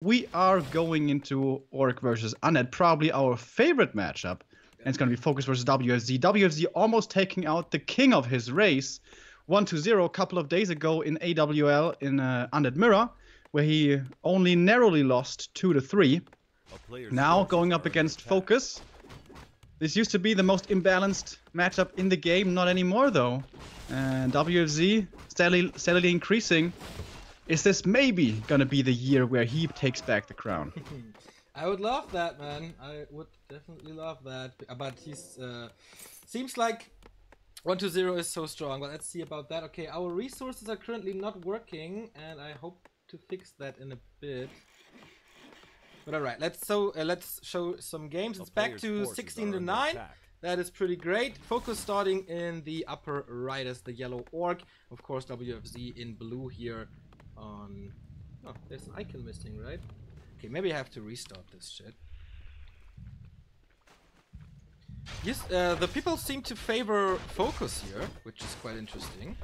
We are going into Orc versus Undead, probably our favorite matchup. And it's going to be FoCuS versus WFZ. WFZ almost taking out the king of his race, 1-0 a couple of days ago in AWL in Undead Mirror, where he only narrowly lost 2-3. Now going up against FoCuS. This used to be the most imbalanced matchup in the game, not anymore though. And WFZ steadily increasing. Is this maybe gonna be the year where he takes back the crown? I would love that, man. I would definitely love that. But he's seems like 1-0 is so strong. But let's see about that. Okay, our resources are currently not working, and I hope to fix that in a bit. But alright, let's show some games. It's back to 16-9. That is pretty great. FoCuS starting in the upper right as the yellow orc. Of course, WFZ in blue here on... Oh, there's an icon missing, right? Okay, maybe I have to restart this shit. Yes, the people seem to favor FoCuS here, which is quite interesting.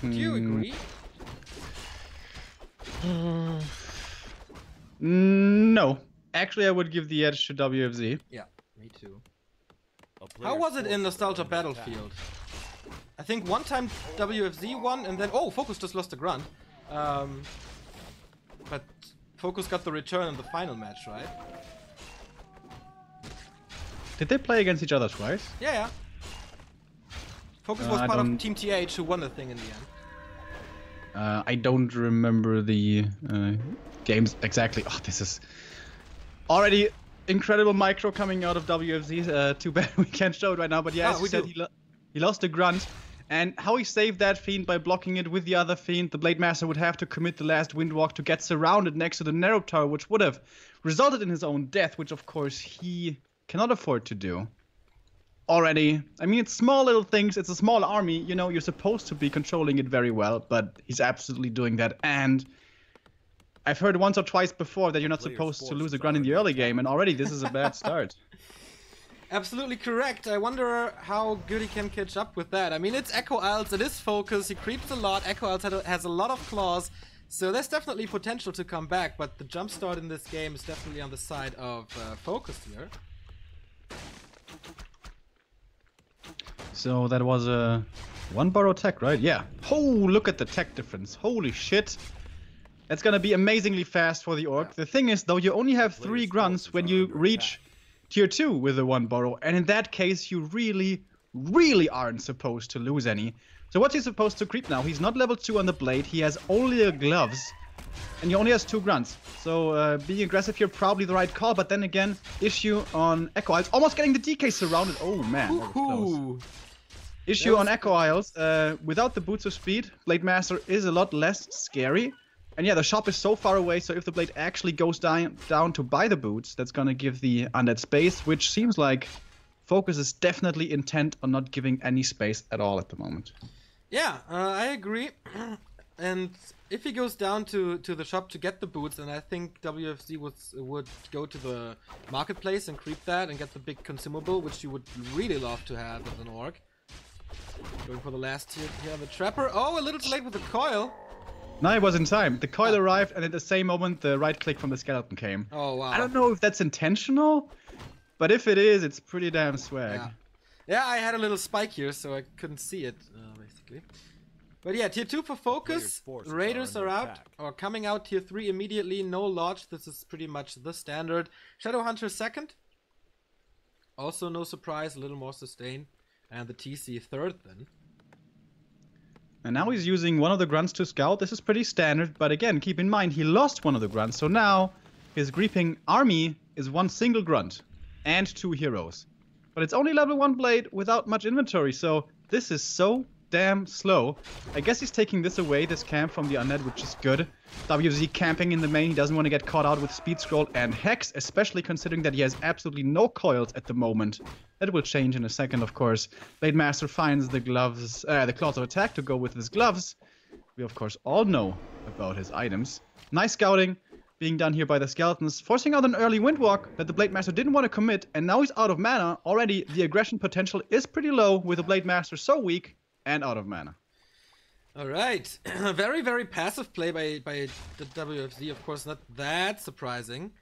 Do you agree? No. Actually, I would give the edge to WFZ. Yeah, me too. How was it in Nostalgia Battlefield? I think one time WFZ won, and then... Oh, FoCuS just lost the grunt. But FoCuS got the return in the final match, right? Did they play against each other twice? Yeah, yeah. FoCuS was part of Team TH who won the thing in the end. I don't remember the games exactly. Oh, this is already incredible micro coming out of WFZ. Too bad we can't show it right now, but yeah, as you said, he lost the grunt. And how he saved that fiend by blocking it with the other fiend, the Blade Master would have to commit the last Windwalk to get surrounded next to the Narrow Tower, which would have resulted in his own death, which of course he cannot afford to do. Already, I mean, it's small little things, it's a small army, you know, you're supposed to be controlling it very well, but he's absolutely doing that. And I've heard once or twice before that you're not supposed to lose a grunt in the early game, and already this is a bad start. Absolutely correct. I wonder how good he can catch up with that. I mean, it's Echo Isles, it is FoCuS, he creeps a lot, Echo Isles has a lot of claws, so there's definitely potential to come back, but the jump start in this game is definitely on the side of FoCuS here. So that was a 1-burrow tech, right? Yeah. Oh, look at the tech difference. Holy shit. That's gonna be amazingly fast for the orc. The thing is, though, you only have 3 grunts when you reach tier 2 with a 1-burrow, and in that case you really aren't supposed to lose any. So what's he supposed to creep now? He's not level 2 on the blade, he has only a gloves, and he only has 2 grunts. So being aggressive here, probably the right call, but then again, issue on Echo Isles, almost getting the DK surrounded. Oh man, that was close. Issue on Echo Isles, without the boots of speed, Blade Master is a lot less scary. And yeah, the shop is so far away, so if the blade actually goes down to buy the boots, that's gonna give the undead space, which seems like FoCuS is definitely intent on not giving any space at all at the moment. Yeah, I agree. And if he goes down to the shop to get the boots, then I think WFZ would go to the marketplace and creep that and get the big consumable, which you would really love to have as an orc. Going for the last tier here, the Trapper. Oh, a little too late with the coil. No, it was in time. The coil arrived, and at the same moment, the right click from the skeleton came. Oh, wow. I don't know if that's intentional, but if it is, it's pretty damn swag. Yeah, I had a little spike here, so I couldn't see it, basically. But yeah, tier 2 for FoCuS. Raiders are out, or coming out. Tier 3 immediately, no lodge. This is pretty much the standard. Shadowhunter second. Also, no surprise, a little more sustain. And the TC third, then. And now he's using one of the grunts to scout. This is pretty standard, but again, keep in mind, he lost one of the grunts, so now his creeping army is 1 single grunt and 2 heroes. But it's only level 1 blade without much inventory, so this is so damn slow. I guess he's taking this away, this camp from the undead, which is good. WFZ camping in the main, he doesn't want to get caught out with speed scroll and hex, especially considering that he has absolutely no coils at the moment. That will change in a second, of course. Blade Master finds the gloves, the claws of attack to go with his gloves. We of course all know about his items. Nice scouting being done here by the skeletons, forcing out an early Windwalk that the Blade Master didn't want to commit, and now he's out of mana. Already the aggression potential is pretty low with the Blade Master so weak and out of mana. Alright, very, very passive play by the WFZ, of course not that surprising.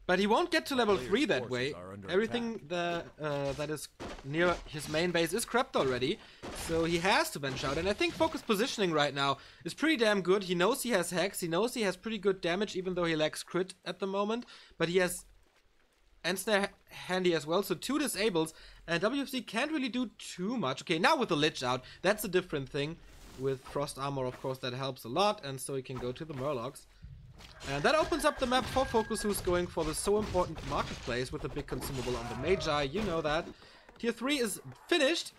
But he won't get to level 3 that way. Everything that is near his main base is crept already, so he has to bench out. And I think FoCuS positioning right now is pretty damn good. He knows he has Hex, he knows he has pretty good damage, even though he lacks crit at the moment. But he has Ensnare handy as well, so 2 disables, and WFZ can't really do too much. Okay, now with the Lich out, that's a different thing. With Frost Armor, of course, that helps a lot, and so he can go to the Murlocs. And that opens up the map for FoCuS, who's going for the so important Marketplace with a big consumable on the Magi, you know that. Tier 3 is finished.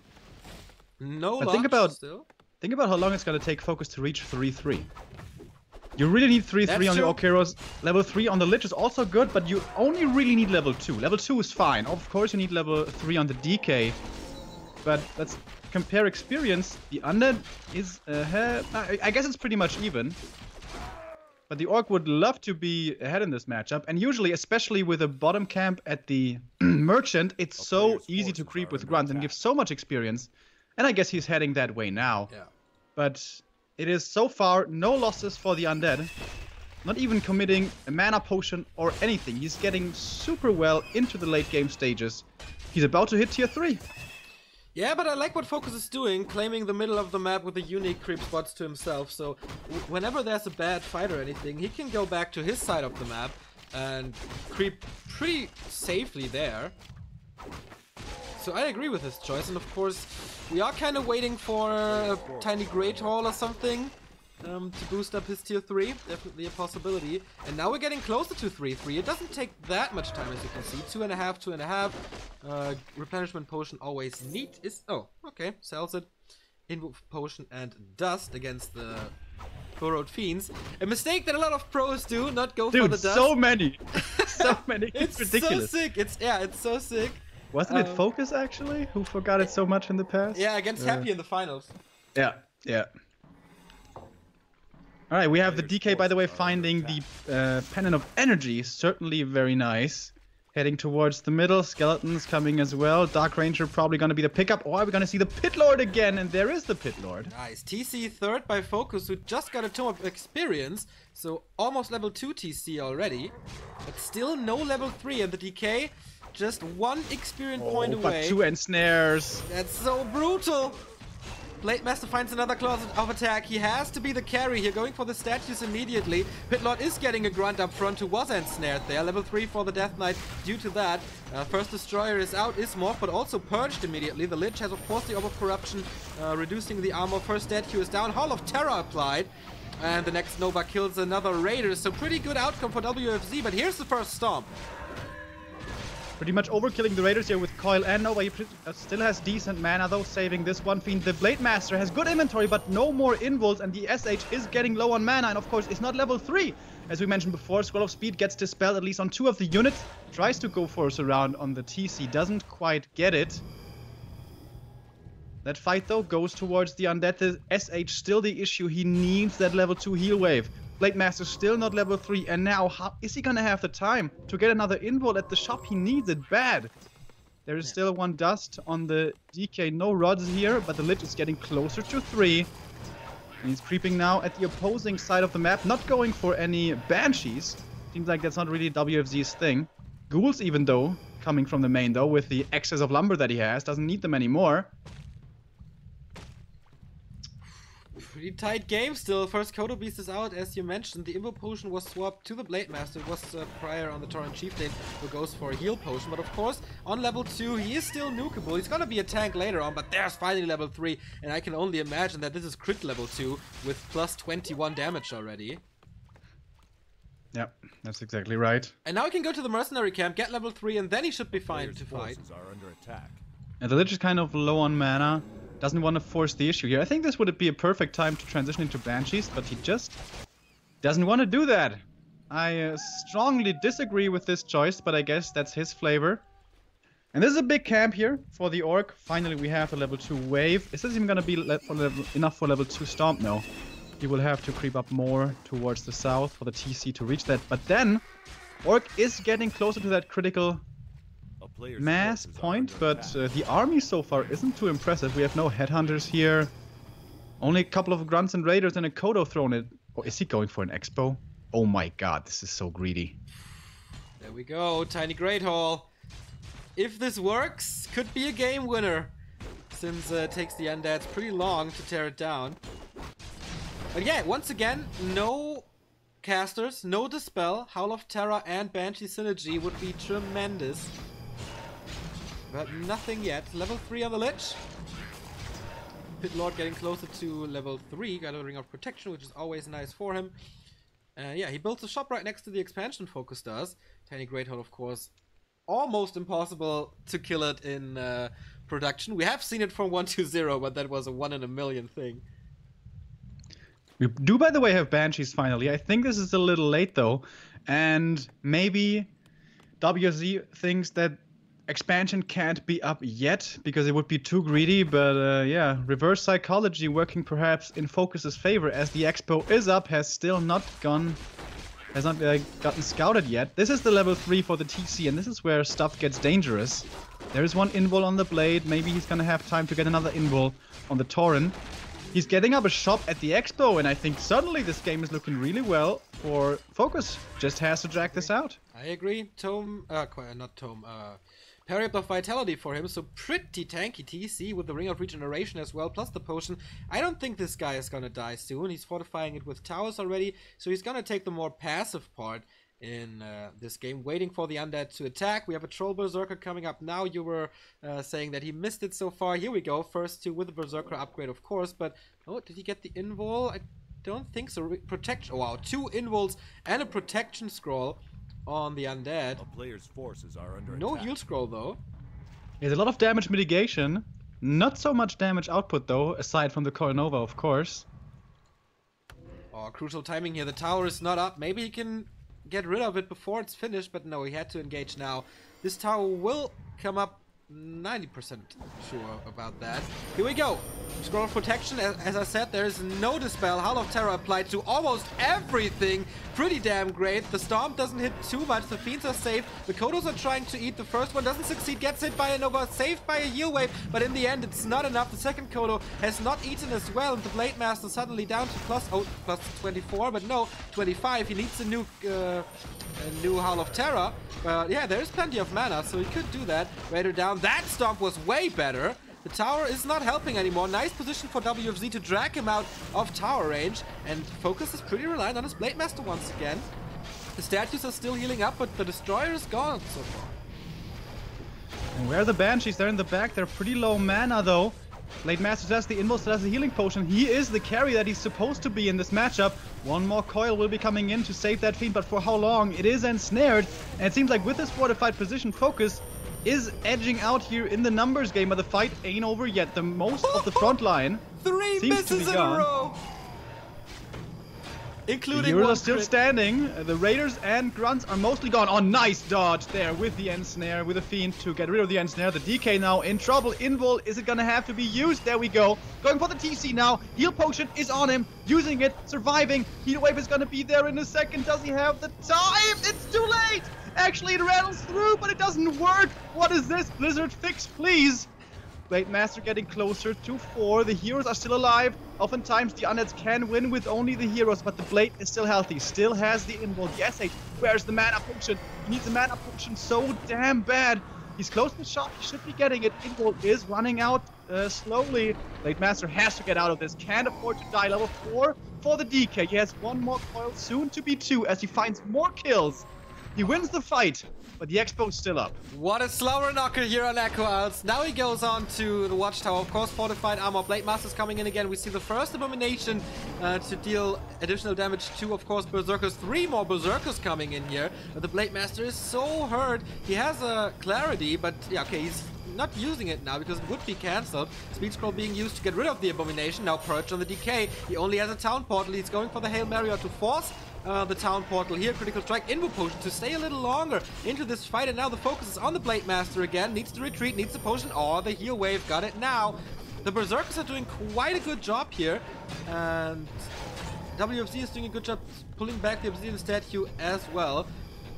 No launch still. Think about how long it's gonna take FoCuS to reach 3-3. You really need 3-3 on the Orc Heroes. Level 3 on the Lich is also good, but you only really need level 2. Level 2 is fine. Of course you need level 3 on the DK. But let's compare experience. The Undead is ahead. I guess it's pretty much even. But the Orc would love to be ahead in this matchup. And usually, especially with a bottom camp at the Merchant, it's so easy to creep with Grunt and give so much experience. And I guess he's heading that way now. Yeah. But it is so far no losses for the Undead. Not even committing a mana potion or anything. He's getting super well into the late game stages. He's about to hit tier 3. Yeah, but I like what FoCuS is doing, claiming the middle of the map with the unique creep spots to himself. So whenever there's a bad fight or anything, he can go back to his side of the map and creep pretty safely there. So I agree with his choice, and of course we are kind of waiting for a tiny Great Hall or something to boost up his tier 3. Definitely a possibility. And now we're getting closer to 3-3. It doesn't take that much time, as you can see. 2.5, 2.5. Replenishment potion always neat. Oh, okay, sells it. Invoke potion and dust against the Burrowed Fiends. A mistake that a lot of pros do, not go for the dust. So many. So many. It's ridiculous. So sick. It's so sick. Wasn't it FoCuS actually who forgot it so much in the past? Yeah, against Happy in the finals. Yeah. Alright, we have the DK, by the way, finding the Pennant of Energy. Certainly very nice. Heading towards the middle. Skeletons coming as well. Dark Ranger probably going to be the pickup. Or are we going to see the Pit Lord again? And there is the Pit Lord. Nice. TC third by FoCuS, who just got a Tome of Experience. So almost level 2 TC already. But still no level 3. And the DK just 1 experience point away. But 2 ensnares. That's so brutal. Blade Master finds another clause of attack. He has to be the carry here, going for the statues immediately. Pitlord is getting a grunt up front who was ensnared there. Level 3 for the Death Knight due to that. First Destroyer is out, is morphed, but also purged immediately. The Lich has, of course, the Orb of Corruption, reducing the armor. First statue is down. Hall of Terror applied. And the next Nova kills another Raider. So pretty good outcome for WFZ, but here's the first Stomp. Pretty much overkilling the Raiders here with Coil and Nova. He still has decent mana though, saving this one Fiend. The Blade Master has good inventory, but no more invulns, and the SH is getting low on mana, and of course it's not level 3. As we mentioned before, Scroll of Speed gets dispelled at least on 2 of the units. Tries to go for a surround on the TC, doesn't quite get it. That fight though goes towards the Undead. The SH still the issue. He needs that level 2 heal wave. Blade Master still not level 3, and now how is he gonna have the time to get another invul at the shop? He needs it bad. There is still 1 dust on the DK, no rods here, but the Lich is getting closer to 3. And he's creeping now at the opposing side of the map, not going for any Banshees. Seems like that's not really WFZ's thing. Ghouls even though, coming from the main though, with the excess of lumber that he has, doesn't need them anymore. Pretty tight game still. First Kodo Beast is out, as you mentioned. The Invo Potion was swapped to the Blade Master. It was prior on the Torrent Chieftain who goes for a heal potion. But of course, on level 2, he is still nukeable. He's gonna be a tank later on, but there's finally level 3. And I can only imagine that this is crit level 2 with plus 21 damage already. Yep, that's exactly right. And now he can go to the Mercenary Camp, get level 3, and then he should be fine to fight. And the Lich is kind of low on mana. Doesn't want to force the issue here. I think this would be a perfect time to transition into Banshees, but he just doesn't want to do that. I strongly disagree with this choice, but I guess that's his flavor. And this is a big camp here for the Orc. Finally, we have a level 2 wave. Is this even going to be enough for level 2 Stomp? No. He will have to creep up more towards the south for the TC to reach that. But then, Orc is getting closer to that critical mass point, but the army so far isn't too impressive. We have no headhunters here. Only a couple of grunts and raiders and a Kodo thrown it. Oh, is he going for an expo? Oh my god, this is so greedy. There we go, Tiny Great Hall. If this works, could be a game winner. Since it takes the undeads pretty long to tear it down. But yeah, once again, no casters, no Dispel. Howl of Terror and Banshee synergy would be tremendous. But nothing yet. Level 3 on the Lich. Pit Lord getting closer to level 3. Got a Ring of Protection, which is always nice for him. Yeah, he builds a shop right next to the expansion FoCuS does. Tiny Great Hall, of course, almost impossible to kill it in production. We have seen it from 1-0, but that was a 1 in a million thing. We do, by the way, have Banshees finally. I think this is a little late, though. And maybe WFZ thinks that expansion can't be up yet because it would be too greedy. But yeah, reverse psychology working perhaps in FoCuS's favor as the expo is up, has not gotten scouted yet. This is the level 3 for the TC, and this is where stuff gets dangerous. There is one invul on the blade. Maybe he's gonna have time to get another invul on the Tauren. He's getting up a shop at the expo, and I think suddenly this game is looking really well for FoCuS. Just has to drag this out. I agree. Period of Vitality for him, so pretty tanky TC with the Ring of Regeneration as well, plus the potion. I don't think this guy is gonna die soon. He's fortifying it with towers already, so he's gonna take the more passive part in this game, waiting for the undead to attack. We have a Troll Berserker coming up now. You were saying that he missed it so far. Here we go, first two with the Berserker upgrade, of course, but oh, did he get the invul? I don't think so. Protection, oh, wow, 2 invuls and a protection scroll on the undead. A player's forces are under no attack. heal scroll though. There's a lot of damage mitigation. Not so much damage output though, aside from the Coronova, of course. Oh, crucial timing here. The tower is not up. Maybe he can get rid of it before it's finished, but no, he had to engage now. This tower will come up 90% sure about that. Here we go. Scroll of Protection. As I said, there is no Dispel. Howl of Terror applied to almost everything. Pretty damn great. The Storm doesn't hit too much. The Fiends are safe. The Kodos are trying to eat. The first one doesn't succeed. Gets hit by a Nova. Saved by a heal wave. But in the end, it's not enough. The second Kodo has not eaten as well. And the Blade Master suddenly down to plus 24. But no, 25. He needs a new Howl of Terror. But yeah, there is plenty of mana, so he could do that. Raider down. That Stomp was way better. The tower is not helping anymore. Nice position for WFZ to drag him out of tower range. And FoCuS is pretty reliant on his Blade Master once again. The statues are still healing up, but the Destroyer is gone so far. And where are the Banshees? They're in the back. They're pretty low mana though. Blade Master does the invul, does the healing potion. He is the carry that he's supposed to be in this matchup. One more coil will be coming in to save that Fiend, but for how long? It is ensnared. And it seems like with this fortified position, FoCuS is edging out here in the numbers game, but the fight ain't over yet. The most of the front line 3 misses in a row! Including the heroes one are still crit. standing. The Raiders and Grunts are mostly gone. Oh, nice dodge there with the Ensnare, with the Fiend to get rid of the Ensnare. The DK now in trouble. Invul, is it gonna have to be used? There we go. Going for the TC now. Heal Potion is on him. Using it, surviving. Heat Wave is gonna be there in a second. Does he have the time? It's too late! Actually, it rattles through, but it doesn't work. What is this? Blizzard, fix, please. Blade Master getting closer to 4. The heroes are still alive. Oftentimes, the undeads can win with only the heroes, but the Blade is still healthy. Still has the invul. The SH, where's the mana potion? He needs a mana potion so damn bad. He's close to the shot. He should be getting it. Invul is running out slowly. Blade Master has to get out of this. Can't afford to die. Level 4 for the DK. He has one more coil, soon to be 2, as he finds more kills. He wins the fight, but the expo is still up. What a slower knocker here on Echo Owls. Now he goes on to the Watchtower. Of course, fortified armor. Blade Master's coming in again. We see the first Abomination to deal additional damage to, of course, Berserkers. 3 more Berserkers coming in here. But the Blade Master is so hurt. He has a Clarity, but yeah, okay, he's not using it now because it would be cancelled. Speed Scroll being used to get rid of the Abomination. Now perched on the DK. He only has a Town Portal. He's going for the Hail Mary to force the Town Portal here. Critical Strike, Invo Potion to stay a little longer into this fight, and now the focus is on the Blade Master again. Needs to retreat, needs the potion. Oh, the heal wave, got it now. The Berserkers are doing quite a good job here, and WFZ is doing a good job pulling back the Obsidian statue as well.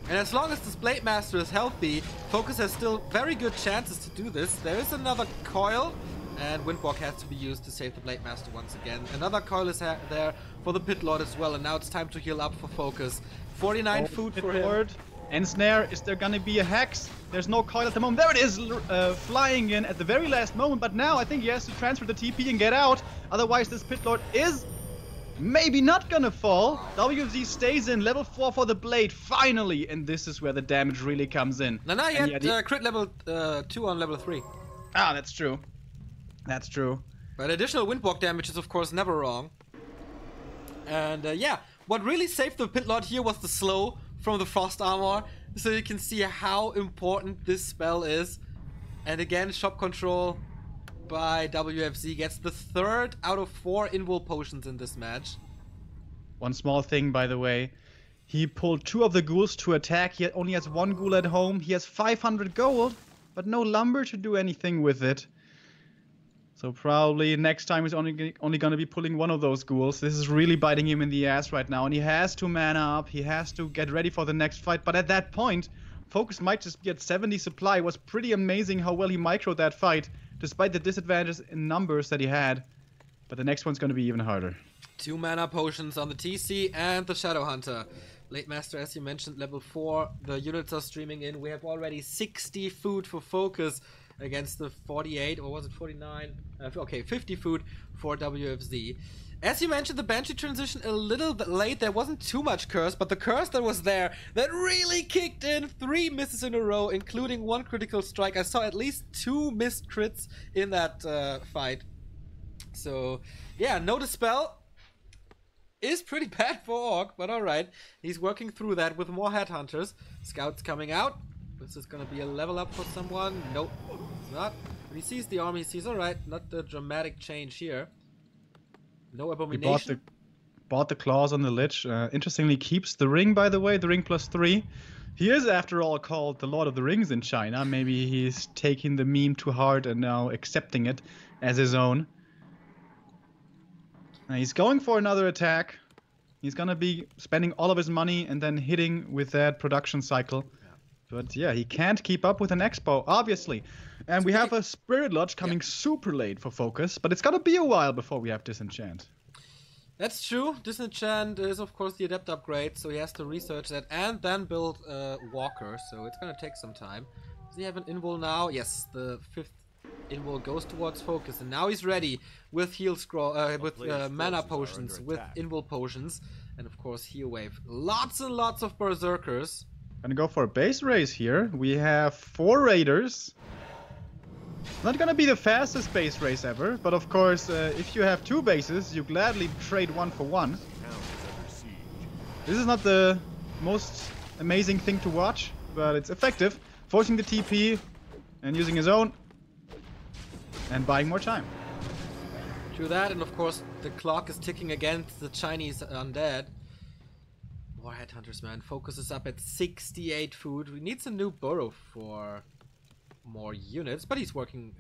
And as long as this Blade Master is healthy, FoCuS has still very good chances to do this. There is another coil, and Windwalk has to be used to save the Blade Master once again. Another coil is there for the Pit Lord as well, and now it's time to heal up for FoCuS. 49 food for him. Ensnare, is there gonna be a Hex? There's no coil at the moment. There it is, flying in at the very last moment, but now I think he has to transfer the TP and get out. Otherwise, this Pit Lord is maybe not gonna fall. WFZ stays in, level 4 for the Blade, finally, and this is where the damage really comes in. No, he had crit level 2 on level 3. Ah, that's true. That's true. But additional Windwalk damage is, of course, never wrong. And yeah, what really saved the Pit Lord here was the slow from the Frost Armor, so you can see how important this spell is. And again, shop control by WFZ gets the 3rd out of 4 invul potions in this match. One small thing, by the way. He pulled 2 of the ghouls to attack. He only has 1 ghoul at home. He has 500 gold, but no lumber to do anything with it. So probably next time he's only going to be pulling 1 of those ghouls. This is really biting him in the ass right now. And he has to mana up. He has to get ready for the next fight. But at that point, FoCuS might just be at 70 supply. It was pretty amazing how well he microed that fight, despite the disadvantages in numbers that he had. But the next one's going to be even harder. 2 mana potions on the TC and the Shadow Hunter. Blade Master, as you mentioned, level 4. The units are streaming in. We have already 60 food for FoCuS against the 48, or was it 49? Okay, 50 food for WFZ. As you mentioned, the Banshee transition a little bit late. There wasn't too much curse, but the curse that was there, that really kicked in. 3 misses in a row, including 1 critical strike. I saw at least 2 missed crits in that fight. So, yeah, no dispel is pretty bad for Orc, but alright. He's working through that with more headhunters. Scouts coming out. This is gonna be a level up for someone. Nope, it's not. When he sees the army, he sees, alright, not the dramatic change here. No abomination. He bought the claws on the Lich. Interestingly, keeps the ring, by the way, the ring +3. He is, after all, called the Lord of the Rings in China. Maybe he's taking the meme to heart and now accepting it as his own. Now he's going for another attack. He's gonna be spending all of his money and then hitting with that production cycle. But yeah, he can't keep up with an Expo, obviously. And we have a Spirit Lodge coming super late for FoCuS, but it's gonna be a while before we have Disenchant. That's true. Disenchant is, of course, the Adept upgrade, so he has to research that and then build Walker, so it's gonna take some time. Does he have an invul now? Yes, the 5th invul goes towards FoCuS, and now he's ready with heal scroll, with mana potions, with invul potions, and of course heal wave. Lots and lots of berserkers. Gonna go for a base race here. We have 4 raiders. Not gonna be the fastest base race ever, but of course, if you have 2 bases, you gladly trade 1 for 1. This is not the most amazing thing to watch, but it's effective. Forcing the TP and using his own and buying more time. True that, and of course the clock is ticking against the Chinese undead. More headhunters, man. FoCuS is up at 68 food. We need some new burrow for more units, but he's working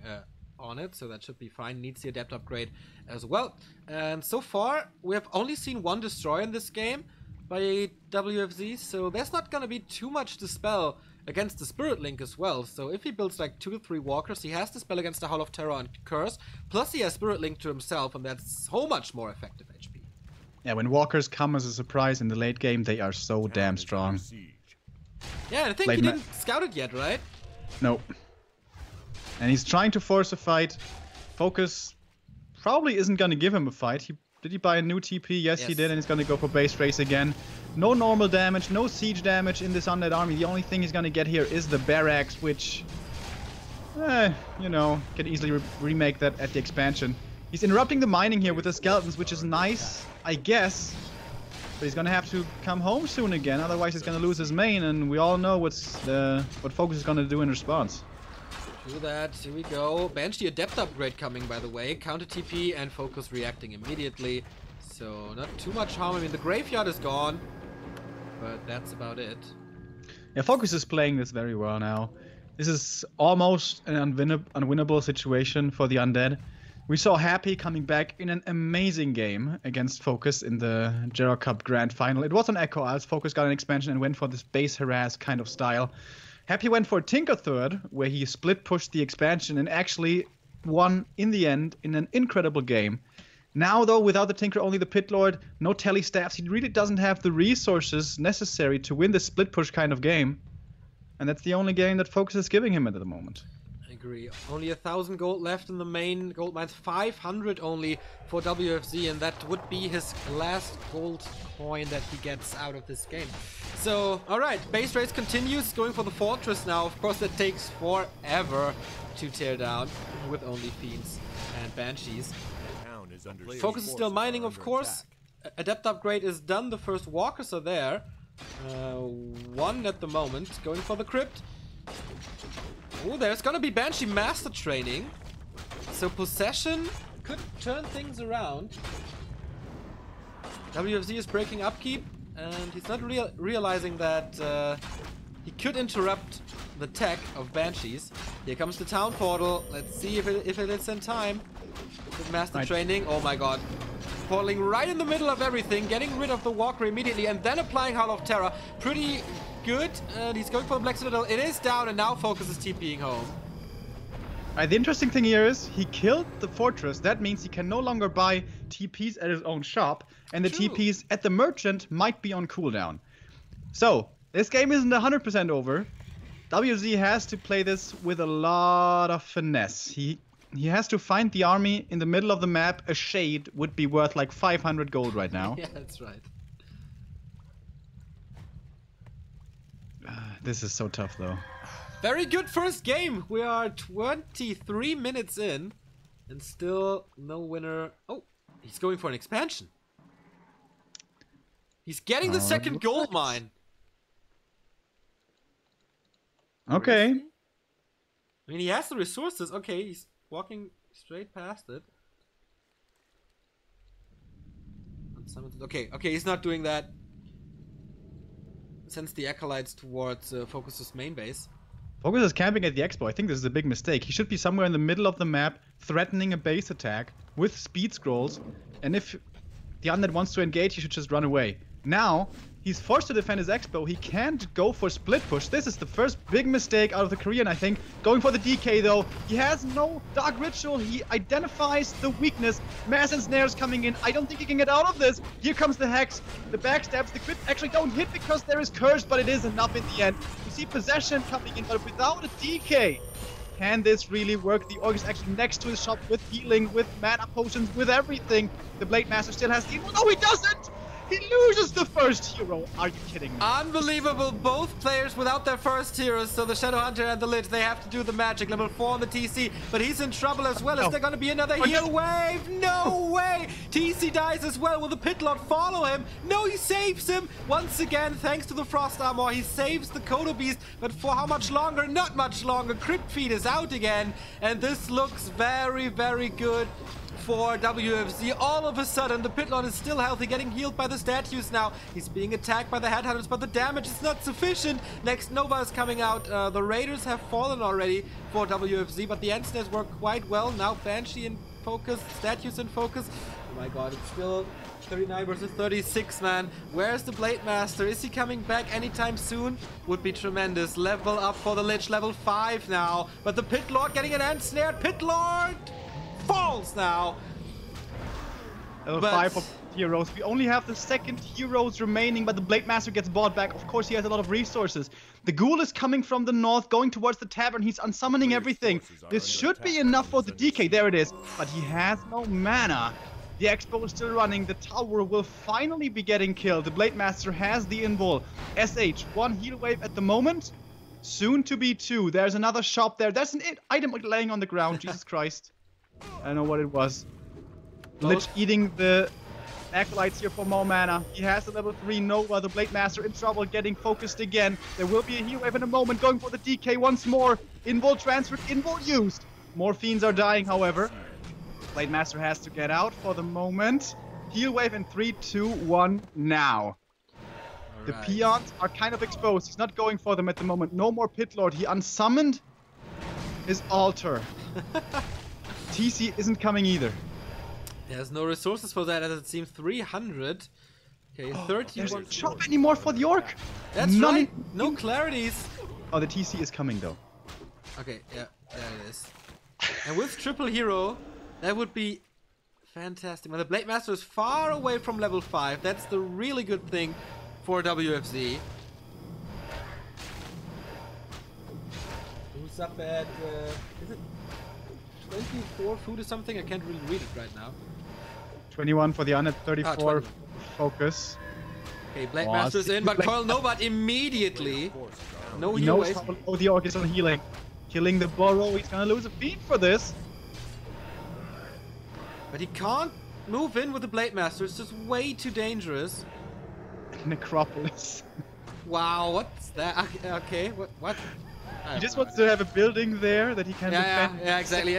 on it, so that should be fine. Needs the Adept upgrade as well. And so far, we have only seen 1 destroy in this game by WFZ, so there's not gonna be too much dispel against the Spirit Link as well. So if he builds like 2 to 3 walkers, he has to spell against the Howl of Terror and Curse, plus he has Spirit Link to himself, and that's so much more effective HP. Yeah, when walkers come as a surprise in the late game, they are so damn strong. Yeah, I think he didn't scout it yet, right? Nope. And he's trying to force a fight. FoCuS probably isn't going to give him a fight. Did he buy a new TP? Yes, he did, and he's going to go for base race again. No normal damage, no siege damage in this undead army. The only thing he's going to get here is the barracks, which, you know, can easily remake that at the expansion. He's interrupting the mining here with the skeletons, which is nice, I guess. But he's gonna have to come home soon again, otherwise he's gonna lose his main, and we all know what FoCuS is gonna do in response. Do that, here we go. Banshee Adept upgrade coming, by the way. Counter TP and FoCuS reacting immediately. So not too much harm. I mean, the graveyard is gone, but that's about it. Yeah, FoCuS is playing this very well now. This is almost an unwinnable situation for the undead. We saw Happy coming back in an amazing game against FoCuS in the Jera Cup Grand Final. It was on Echo Isles. FoCuS got an expansion and went for this base harass kind of style. Happy went for Tinker Third, where he split pushed the expansion and actually won in the end in an incredible game. Now, though, without the Tinker, only the Pit Lord, no tele staffs, he really doesn't have the resources necessary to win this split push kind of game. And that's the only game that FoCuS is giving him at the moment. I agree. Only 1,000 gold left in the main gold mines, 500 only for WFZ, and that would be his last gold coin that he gets out of this game. So, alright, base race continues, going for the fortress now. Of course, that takes forever to tear down with only Fiends and Banshees. FoCuS is still mining, of course. Adept upgrade is done, the first walkers are there. One at the moment, going for the crypt. Oh, there's gonna be Banshee Master Training. So Possession could turn things around. WFZ is breaking upkeep, and he's not realizing that he could interrupt the tech of Banshees. Here comes the Town Portal. Let's see if it is in time. With Master Training. Oh my god. Portaling right in the middle of everything, getting rid of the Walker immediately, and then applying Howl of Terror. Pretty good, and he's going for the Black Citadel. It is down, and now FoCuS is TPing home. The interesting thing here is he killed the fortress. That means he can no longer buy TPs at his own shop, and the TPs at the merchant might be on cooldown. So, this game isn't 100% over. WFZ has to play this with a lot of finesse. He has to find the army in the middle of the map. A shade would be worth like 500 gold right now. Yeah, that's right. This is so tough, though. Very good first game. We are 23 minutes in, and still no winner. Oh, he's going for an expansion. He's getting the second gold mine. Okay. I mean, he has the resources. Okay, he's walking straight past it. Okay, he's not doing that. Sends the acolytes towards FoCuS's main base. FoCuS is camping at the expo. I think this is a big mistake. He should be somewhere in the middle of the map, threatening a base attack with speed scrolls. And if the undead wants to engage, he should just run away. Now, he's forced to defend his expo. He can't go for split push. This is the first big mistake out of the Korean, I think. Going for the DK, though. He has no Dark Ritual. He identifies the weakness. Mass Ensnares coming in. I don't think he can get out of this. Here comes the Hex. The backstabs. The crit actually don't hit because there is Curse, but it is enough in the end. You see Possession coming in, but without a DK, can this really work? The Orc is actually next to his shop with healing, with mana potions, with everything. The Blade Master still has the... No, he doesn't! He loses the first hero. Are you kidding me? Unbelievable. Both players without their first heroes. So the Shadow Hunter and the Lich, they have to do the magic. Level 4 on the TC. But he's in trouble as well. Is there going to be another heal wave? No way. TC dies as well. Will the Pit Lord follow him? No, he saves him. Once again, thanks to the Frost Armor, he saves the Kodo Beast. But for how much longer? Not much longer. Crypt Feed is out again. And this looks very, very good for WFZ. All of a sudden, the Pit Lord is still healthy, getting healed by the statues now. He's being attacked by the Headhunters, but the damage is not sufficient. Next Nova is coming out. The Raiders have fallen already for WFZ, but the Ensnares work quite well. Now Banshee in focus, statues in focus. Oh my god, it's still 39 versus 36, man. Where's the Blade Master? Is he coming back anytime soon? Would be tremendous. Level up for the Lich, level 5 now. But the Pit Lord getting an Ensnared. Pit Lord falls now. Level 5 of heroes. We only have the second heroes remaining, but the Blade Master gets bought back. Of course, he has a lot of resources. The Ghoul is coming from the north, going towards the tavern. He's unsummoning everything. This should be enough for the DK. There it is. But he has no mana. The Expo is still running. The tower will finally be getting killed. The Blade Master has the invul. SH, 1 heal wave at the moment. Soon to be 2. There's another shop there. There's an item laying on the ground. Jesus Christ. I don't know what it was. Lich eating the acolytes here for more mana. He has a level 3 Nova. The Blade Master in trouble, getting focused again. There will be a heal wave in a moment. Going for the DK once more. Invul transferred, invul used. More fiends are dying, however. Blade Master has to get out for the moment. Heal wave in 3, 2, 1, now. The peons are kind of exposed. He's not going for them at the moment. No more Pit Lord. He unsummoned his altar. TC isn't coming either. There's no resources for that, as it seems 300. Okay, 31. There's no shop anymore for the Orc. That's None right. No clarities. Oh, the TC is coming though. Okay, yeah, there it is. And with triple hero, that would be fantastic. But the Blade Master is far away from level 5. That's the really good thing for WFZ. Who's up at, is it 24 food or something? I can't really read it right now. 21 for the under 34 FoCuS. Okay, Blade Master's in, but Coil Nobat immediately. No he heal knows wave. how low the Orc is on healing. Killing the burrow, he's gonna lose a feed for this. But he can't move in with the Blade Master, it's just way too dangerous. Necropolis. Wow, what's that? Okay, what? He just wants to have a building there that he can defend. Yeah, exactly.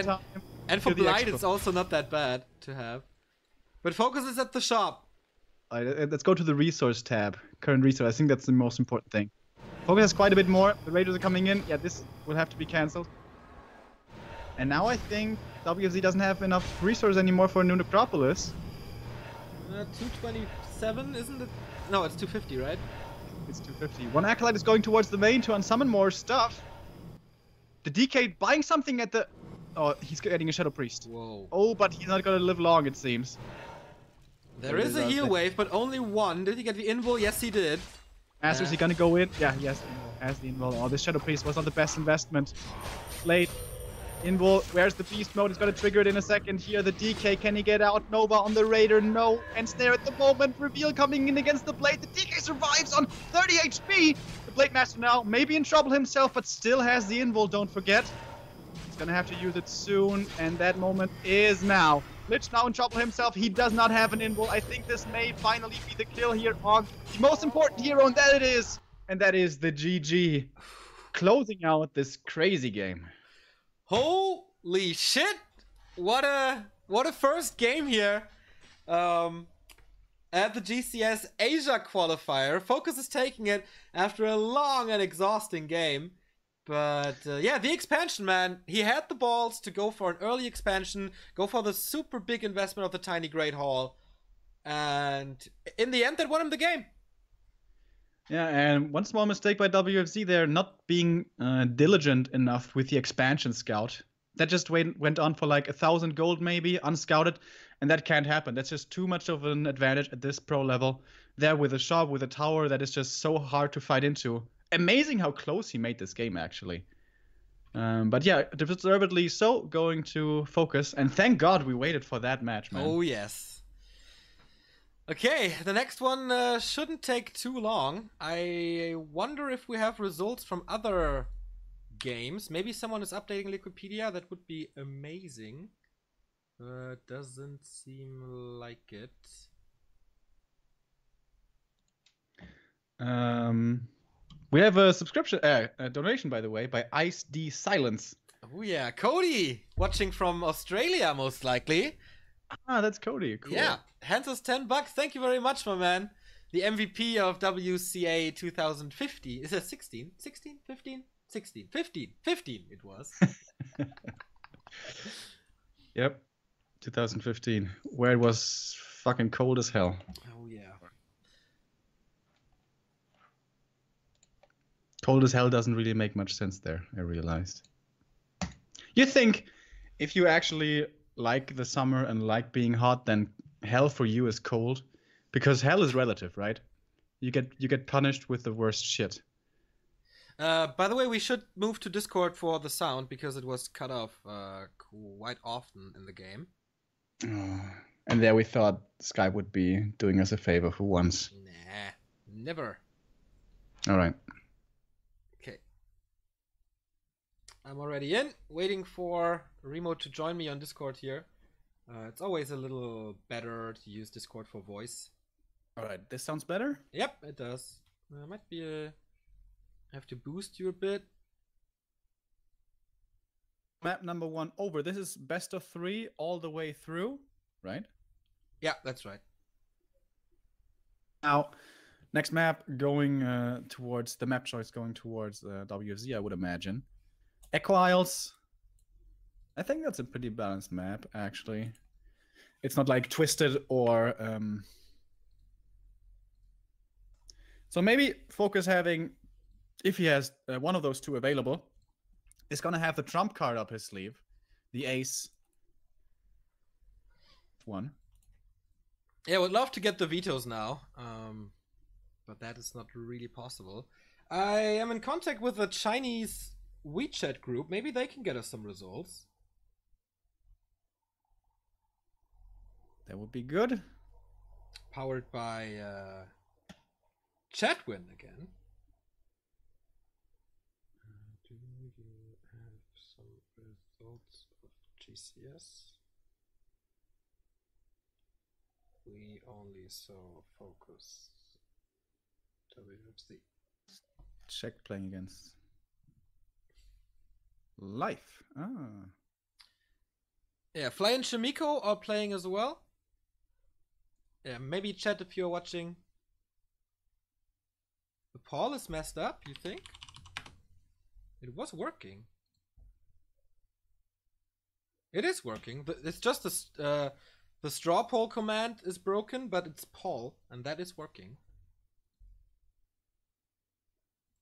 And for Blight, it's also not that bad to have. But FoCuS is at the shop. Let's go to the resource tab. Current resource, I think that's the most important thing. FoCuS has quite a bit more. The Raiders are coming in. Yeah, this will have to be cancelled. And now I think WFZ doesn't have enough resources anymore for a new Necropolis. 227, isn't it? No, it's 250, right? It's 250. One Acolyte is going towards the main to unsummon more stuff. The DK buying something at the... Oh, he's getting a Shadow Priest. Whoa. Oh, but he's not gonna live long, it seems. There is a heal wave, but only one. Did he get the invul? Yes, he did. Master, is he gonna go in? Yeah, he has the invul. Oh, this Shadow Priest was not the best investment. Late. Invul, where's the beast mode? He's gonna trigger it in a second here. The DK, can he get out? Nova on the Raider, no. And Snare at the moment. Reveal coming in against the Blade. The DK survives on 30 HP. The Blade Master now maybe in trouble himself, but still has the invul, don't forget. He's gonna have to use it soon, and that moment is now. Lich now in trouble himself. He does not have an invul. I think this may finally be the kill here on the most important hero, and that it is. And that is the GG. Closing out this crazy game. Holy shit! What a first game here at the GCS Asia qualifier. FoCuS is taking it after a long and exhausting game. But yeah, the expansion, man. He had the balls to go for an early expansion, go for the super big investment of the Tiny Great Hall. And in the end, that won him the game. Yeah, and one small mistake by WFZ there, not being diligent enough with the expansion scout. That just went on for like 1,000 gold maybe, unscouted, and that can't happen. That's just too much of an advantage at this pro level. There with a shop, with a tower, that is just so hard to fight into. Amazing how close he made this game, actually. But yeah, deservedly so, going to FoCuS, and thank God we waited for that match, man. Oh, yes. Okay, the next one shouldn't take too long. I wonder if we have results from other games. Maybe someone is updating Wikipedia. That would be amazing. Doesn't seem like it. We have a subscription, a donation, by the way, by Ice D Silence. Oh yeah, Cody, watching from Australia, most likely. Ah, that's Cody. Cool. Yeah, hands us $10. Thank you very much, my man. The MVP of WCA 2050. Is it 16? 16? 15? 16. 15. 15 it was. Yep. 2015. Where it was fucking cold as hell. Oh, yeah. Cold as hell doesn't really make much sense there, I realized. You think if you actually like the summer and like being hot, then hell for you is cold? Because hell is relative, right? You get punished with the worst shit. By the way, we should move to Discord for the sound because it was cut off quite often in the game. And there we thought Skype would be doing us a favor for once. Nah, never. All right. Okay. I'm already in, waiting for Remo to join me on Discord here. It's always a little better to use Discord for voice. All right, this sounds better? Yep, it does. Might be a... I have to boost you a bit. Map number 1 over. This is best of 3 all the way through, right? Yeah, that's right. Now, next map going towards the map choice going towards WFZ, I would imagine. Echo Isles. I think that's a pretty balanced map, actually. It's not like twisted or... So maybe FoCuS having, if he has one of those two available, is going to have the trump card up his sleeve. The ace. One. Yeah, I would love to get the vetoes now. But that is not really possible. I am in contact with a Chinese WeChat group. Maybe they can get us some results. That would be good. Powered by Chatwin again. Do you have some results of GCS? We only saw FoCuS. WFZ. Check playing against Life. Ah. Yeah, Fly and Shimiko are playing as well. Yeah, maybe chat if you're watching. The Paul is messed up, you think? It was working. It is working. It's just the straw poll command is broken, but it's Paul, and that is working.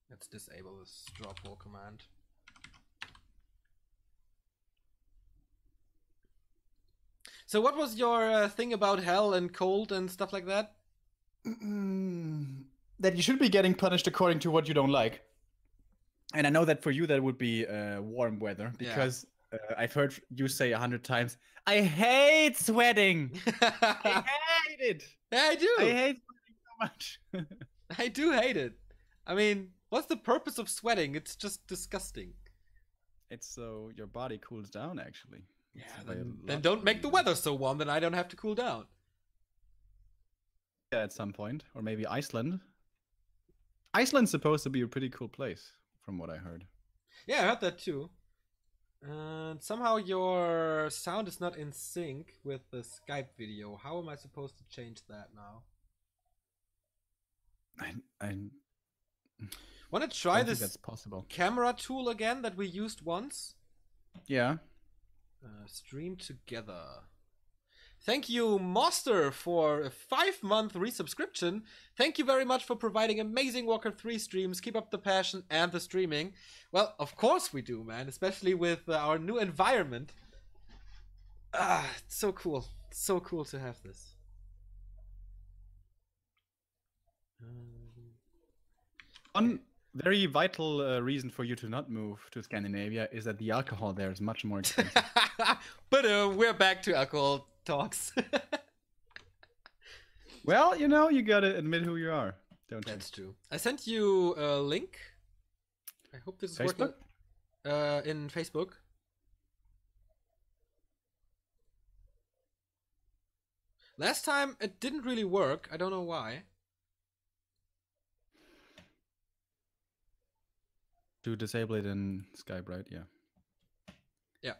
Let's disable the straw poll command. So what was your thing about hell and cold and stuff like that? That you should be getting punished according to what you don't like. And I know that for you that would be warm weather, because I've heard you say 100 times, I hate sweating. I hate it. Yeah, I do. I hate sweating so much. I do hate it. I mean, what's the purpose of sweating? It's just disgusting. It's so your body cools down, actually. Yeah, then don't make the weather so warm, then I don't have to cool down. Yeah, at some point. Or maybe Iceland. Iceland's supposed to be a pretty cool place, from what I heard. Yeah, I heard that too. And somehow your sound is not in sync with the Skype video. How am I supposed to change that now? I want to try this that's possible. Camera tool again that we used once? Yeah. Stream together. Thank you, Monster, for a 5-month resubscription. Thank you very much for providing amazing Warcraft 3 streams. Keep up the passion and the streaming. Well, of course we do, man. Especially with our new environment. It's so cool. It's so cool to have this. One very vital reason for you to not move to Scandinavia is that the alcohol there is much more expensive. But we're back to alcohol talks. Well, you know, you gotta admit who you are, don't you? That's true. I sent you a link. I hope this is Facebook? working. In Facebook. Last time it didn't really work. I don't know why. To disable it in Skype, right? Yeah. Yeah.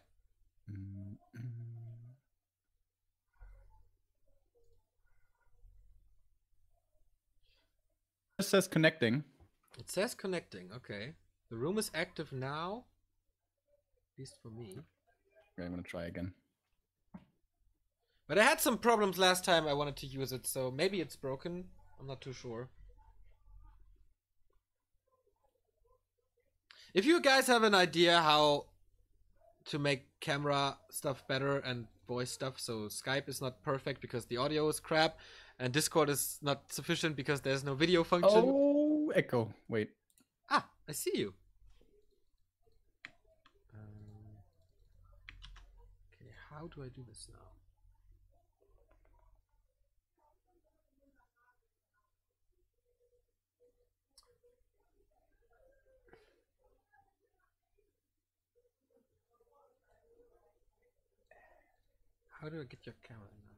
It says connecting. It says connecting. Okay. The room is active now. At least for me. Okay, I'm gonna try again. But I had some problems last time I wanted to use it, so maybe it's broken. I'm not too sure. If you guys have an idea how to make camera stuff better and voice stuff, so Skype is not perfect because the audio is crap, and Discord is not sufficient because there's no video function. Oh, echo. Wait. Ah, I see you. Okay, how do I do this now? How do I get your camera now?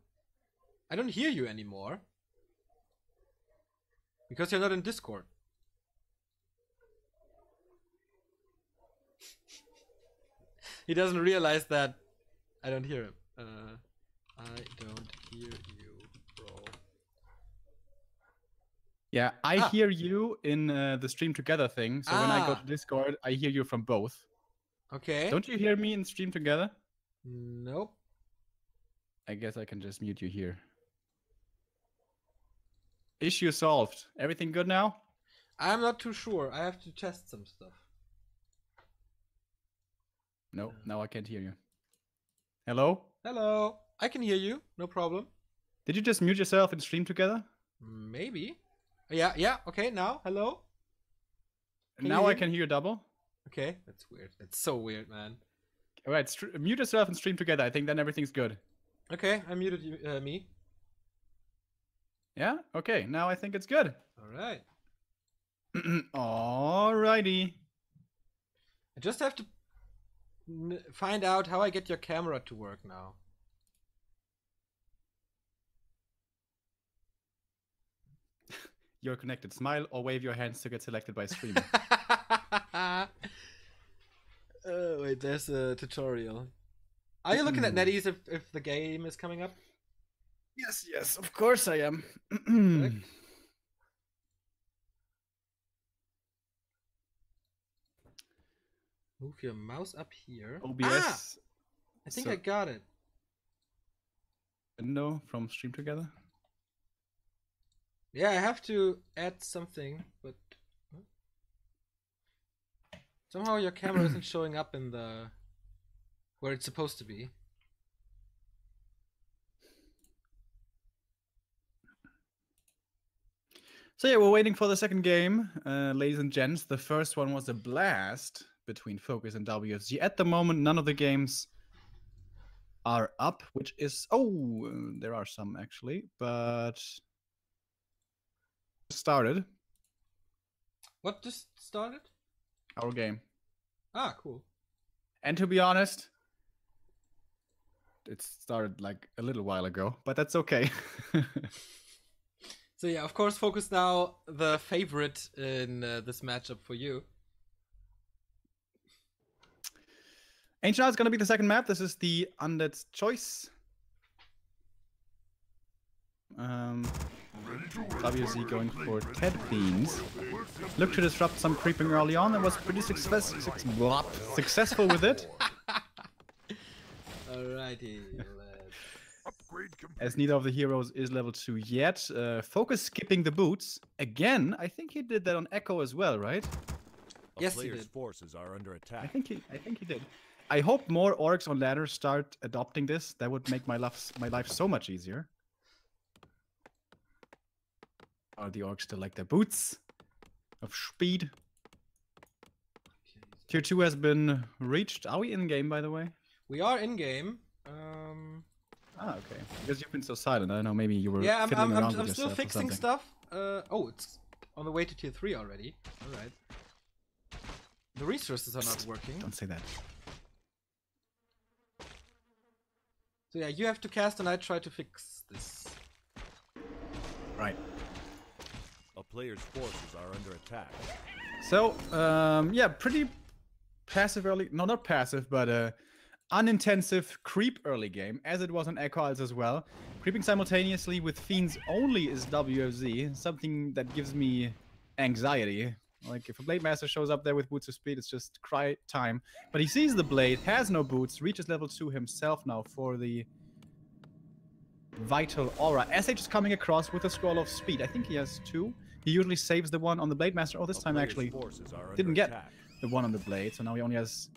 I don't hear you anymore. Because you're not in Discord. He doesn't realize that I don't hear him. I don't hear you, bro. Yeah, I hear you in the stream together thing. So when I go to Discord, I hear you from both. Okay. Don't you hear me in stream together? Nope. I guess I can just mute you here. Issue solved. Everything good now? I'm not too sure. I have to test some stuff. No, now I can't hear you. Hello? Hello. I can hear you. No problem. Did you just mute yourself and stream together? Maybe. Yeah. Okay, now. Hello? Now I can hear you double. Okay, that's weird. That's so weird, man. All right, mute yourself and stream together. I think then everything's good. Okay, I muted you, me. Yeah? Okay, now I think it's good. Alright. Alrighty. I just have to find out how I get your camera to work now. You're connected. Smile or wave your hands to get selected by streamer. Wait, there's a tutorial. Are you looking at NetEase if the game is coming up? Yes, of course I am. Move your mouse up here. OBS. I think I got it. Window from Stream Together. Yeah, I have to add something, but somehow your camera isn't showing up in the where it's supposed to be. So yeah, we're waiting for the second game, ladies and gents. The first one was a blast between FoCuS and WFZ. At the moment, none of the games are up, which is... Oh, there are some actually, but... Started. What just started? Our game. Ah, cool. And to be honest, it started like a little while ago, but that's okay. So yeah, of course, FoCuS now the favorite in this matchup for you. Ancient Art is going to be the second map. This is the Undead's Choice. WZ going for Ted Beans. Look to disrupt some creeping early on and was pretty successful with it. Alrighty, as neither of the heroes is level 2 yet. FoCuS skipping the boots. Again, I think he did that on Echo as well, right? Yes, he did. Forces are under attack. I think he did. I hope more orcs on ladder start adopting this. That would make my life so much easier. Are the orcs still like their boots of speed? Tier 2 has been reached. Are we in game, by the way? We are in game. Okay. Because you've been so silent. I don't know. Maybe you were. Yeah, fiddling around with I'm still yourself or fixing something. stuff. Oh, it's on the way to tier 3 already. All right. The resources are not working. Don't say that. So yeah, you have to cast and I try to fix this. Right. A player's forces are under attack. So, yeah, pretty passive early. No, not passive, but unintensive creep early game, as it was on Echo Isles as well. Creeping simultaneously with Fiends only is WFZ, something that gives me anxiety. Like, if a Blade Master shows up there with boots of speed, it's just cry time. But he sees the blade, has no boots, reaches level 2 himself now for the Vital Aura. SH is coming across with a scroll of speed. I think he has 2. He usually saves the one on the Blade Master. Oh, this time actually didn't get the one on the blade, so now he only has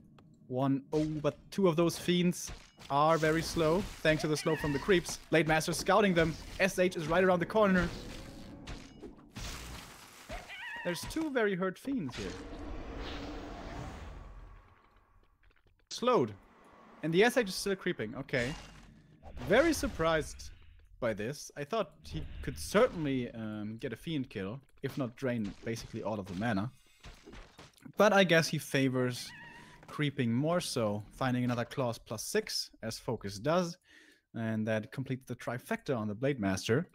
1. Oh, but 2 of those Fiends are very slow, thanks to the slow from the creeps. Blade Master scouting them. SH is right around the corner. There's 2 very hurt Fiends here. Slowed. And the SH is still creeping. Okay. Very surprised by this. I thought he could certainly get a Fiend kill, if not drain basically all of the mana. But I guess he favors creeping more so, finding another clause +6, as FoCuS does. And that completes the trifecta on the Blade Master.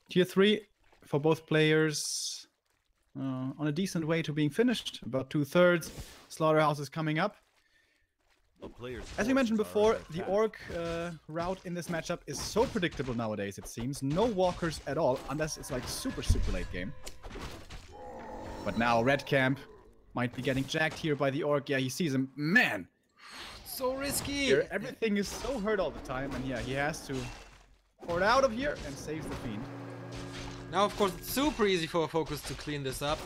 Tier 3 for both players... on a decent way to being finished, about 2/3. Slaughterhouse is coming up. As we mentioned before, the orc route in this matchup is so predictable nowadays, it seems. No walkers at all, unless it's like super late game. But now Red Camp might be getting jacked here by the orc. Yeah, he sees him. Man! So risky. Here, everything is so hurt all the time, and yeah, he has to pour it out of here and saves the Fiend. Now, of course, it's super easy for FoCuS to clean this up.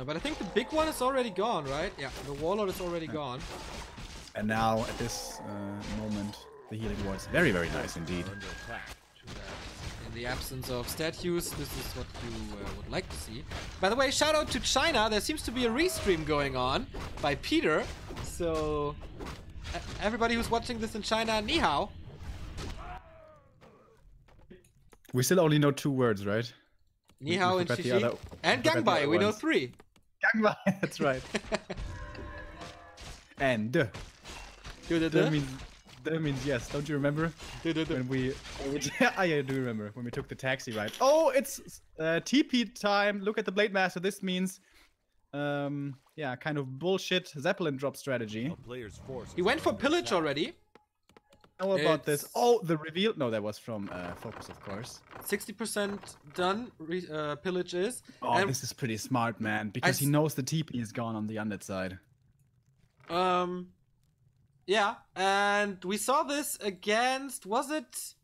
But I think the big one is already gone, right? Yeah, the Warlord is already gone. And now, at this moment, the healing ward is very, very nice indeed. Under attack. In the absence of statues, this is what you would like to see. By the way, shout out to China. There seems to be a restream going on by Peter. So, everybody who's watching this in China, ni hao. We still only know 2 words, right? Ni hao and Shishi. And Gangbai, we know 3. Gangbai, that's right. And that means yes. Don't you remember when we? I do remember when we took the taxi ride. Oh, it's TP time. Look at the Blade Master. This means, yeah, kind of bullshit Zeppelin drop strategy. He went for pillage already. How about this? Oh, the reveal. No, that was from FoCuS, of course. 60% done. Pillage is. Oh, and this is pretty smart, man, because he knows the TP is gone on the undead side. Yeah, and we saw this against, was it?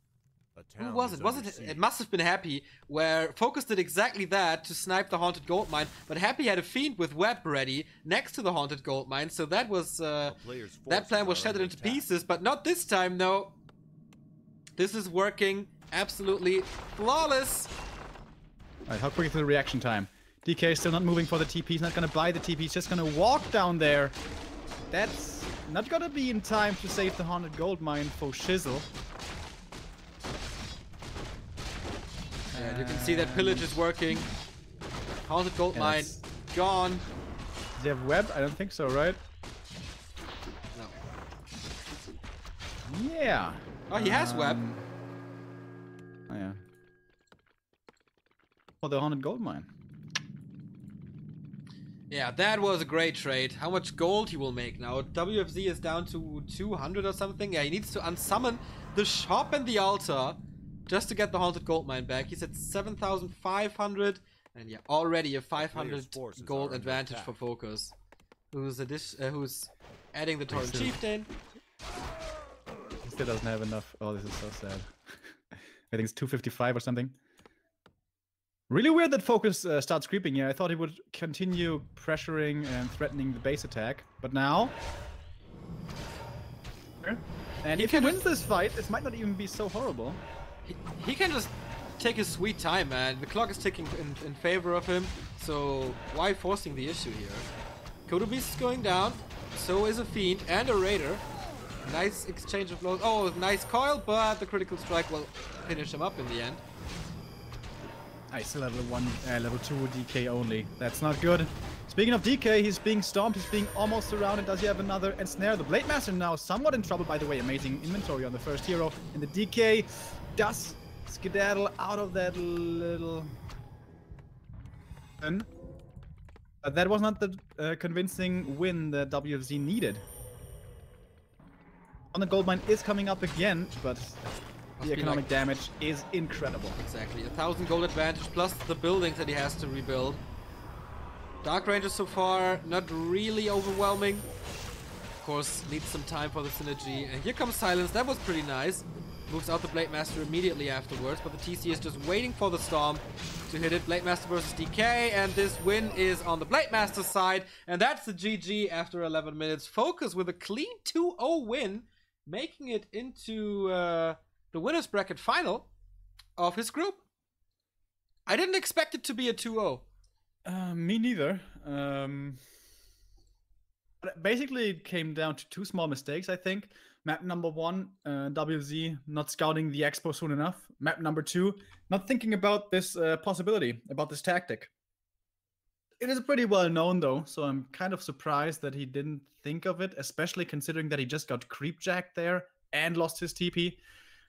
Who was it? It must have been Happy, where FoCuS did exactly that to snipe the Haunted Goldmine, but Happy had a Fiend with web ready next to the Haunted Goldmine, so that was, that plan was shattered into pieces, but not this time, no. This is working absolutely flawless. Alright, how quick is the reaction time? DK is still not moving for the TP, he's not gonna buy the TP, he's just gonna walk down there. That's not gonna be in time to save the Haunted Goldmine for Shizzle. And you can see that pillage is working. Haunted Goldmine gone. Does he have web? I don't think so, right? No. Yeah. Oh, he has web. Oh yeah. For the Haunted Goldmine. Yeah, that was a great trade. How much gold he will make now? WFZ is down to 200 or something. Yeah, he needs to unsummon the shop and the altar just to get the Haunted Goldmine back. He's at 7,500. And yeah, already a 500 gold advantage for FoCuS. Who's adding the Torrent Chieftain. He still doesn't have enough. Oh, this is so sad. I think it's 255 or something. Really weird that FoCuS starts creeping here. I thought he would continue pressuring and threatening the base attack, but now... And if he wins this fight, this might not even be so horrible. He can just take his sweet time, man. The clock is ticking in favor of him, so why forcing the issue here? Kodo Beast is going down, so is a Fiend and a Raider. Nice exchange of blows. Oh, nice coil, but the critical strike will finish him up in the end. I still have level 2 DK only. That's not good. Speaking of DK, he's being stomped, he's being almost surrounded. Does he have another ensnare? The Blade Master now somewhat in trouble, by the way. Amazing inventory on the first hero. And the DK does skedaddle out of that little... But that was not the convincing win that WFZ needed. On the Goldmine is coming up again, but... the economic damage is incredible. Exactly. 1,000 gold advantage plus the buildings that he has to rebuild. Dark Rangers so far not really overwhelming. Of course, needs some time for the synergy. And here comes Silence. That was pretty nice. Moves out the Blade Master immediately afterwards, but the TC is just waiting for the Storm to hit it. Blade Master versus DK, and this win is on the Blade Master side. And that's the GG after 11 minutes. FoCuS with a clean 2-0 win, making it into... the winner's bracket final of his group. I didn't expect it to be a 2-0. Me neither. Basically, it came down to 2 small mistakes, I think. Map number 1, WZ not scouting the expo soon enough. Map number 2, not thinking about this possibility, about this tactic. It is pretty well known, though, so I'm kind of surprised that he didn't think of it, especially considering that he just got creepjacked there and lost his TP.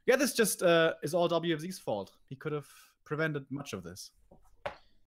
Yeah, this just is all WFZ's fault. He could have prevented much of this.